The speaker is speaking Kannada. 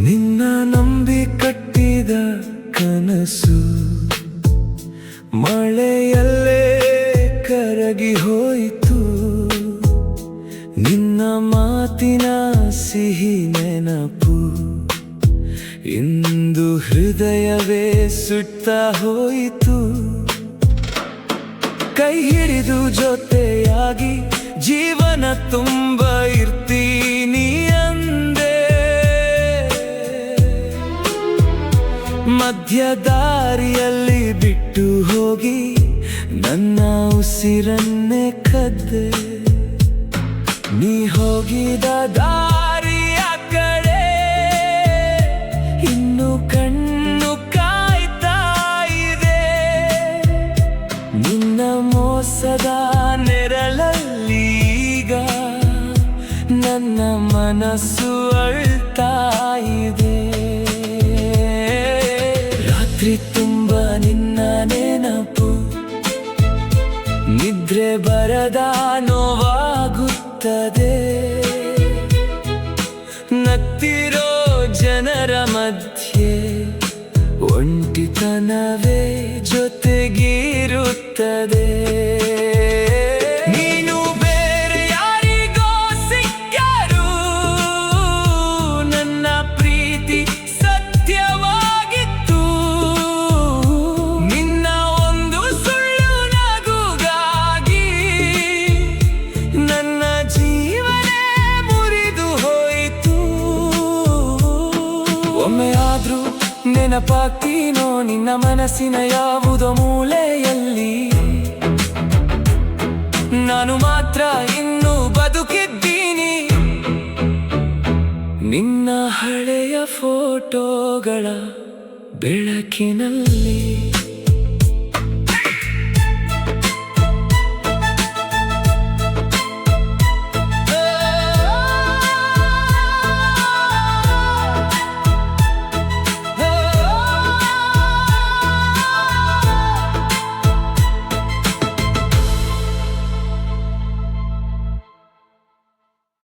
ನಿನ್ನ ನಂಬಿ ಕಟ್ಟಿದ ಕನಸು ಮಳೆಯಲ್ಲೇ ಕರಗಿ ಹೋಯಿತು. ನಿನ್ನ ಮಾತಿನ ಸಿಹಿ ನೆನಪು ಇಂದು ಹೃದಯವೇ ಸುತ್ತಾ ಹೋಯಿತು. ಕೈ ಹಿಡಿದು ಜೊತೆಯಾಗಿ ಜೀವನ ತುಂಬ ಇರ್ತೀನಿ ಅಂದೆ. ಮಧ್ಯ ದಾರಿಯಲ್ಲಿ ಬಿಟ್ಟು ಹೋಗಿ ನನ್ನ ಉಸಿರನ್ನೇ ಕದ್ದೆ. ನೀ ಹೋಗಿದ ದಾರಿಯ ಕಡೆ ಇನ್ನು ಕಣ್ಣು ಕಾಯ್ತಾ ಇದೆ. ನಿನ್ನ ಮೋಸದ ನೆರಳಲ್ಲೀಗ ನನ್ನ ಮನಸ್ಸು ಅಳ್ತಾ ಇದೆ. ರಾತ್ರಿ ತುಂಬ ನಿನ್ನ ನೆನಪು, ನಿದ್ರೆ ಬರದ ನೋವಾಗುತ್ತದೆ. ನಗ್ತಿರೋ ಜನರ ಮಧ್ಯೆ ಒಂಟಿತನವೇ ಜೊತೆಗಿರುತ್ತದೆ. ನೀನು ಬೇರೆ ಯಾರಿಗೋ ಸಿಕ್ಕರು, ನನ್ನ ಪ್ರೀತಿ ಸತ್ಯವಾಗಿತ್ತು. ನಿನ್ನ ಒಂದು ಸುಳ್ಳು ನಗುಗಾಗಿ ನನ್ನ ಜೀವನೇ ಮುರಿದು ಹೋಯಿತು. ಒಮ್ಮೆಯಾದ್ರೂ ನೆನಪಾಗ್ತೀನೋ ನಿನ್ನ ಮನಸ್ಸಿನ ಯಾವುದೋ ಮೂಲೆಯಲ್ಲಿ. ನಾನು ಮಾತ್ರ ಇನ್ನೂ ಬದುಕಿದ್ದೀನಿ ನಿನ್ನ ಹಳೆಯ ಫೋಟೋಗಳ ಬೆಳಕಿನಲ್ಲಿ.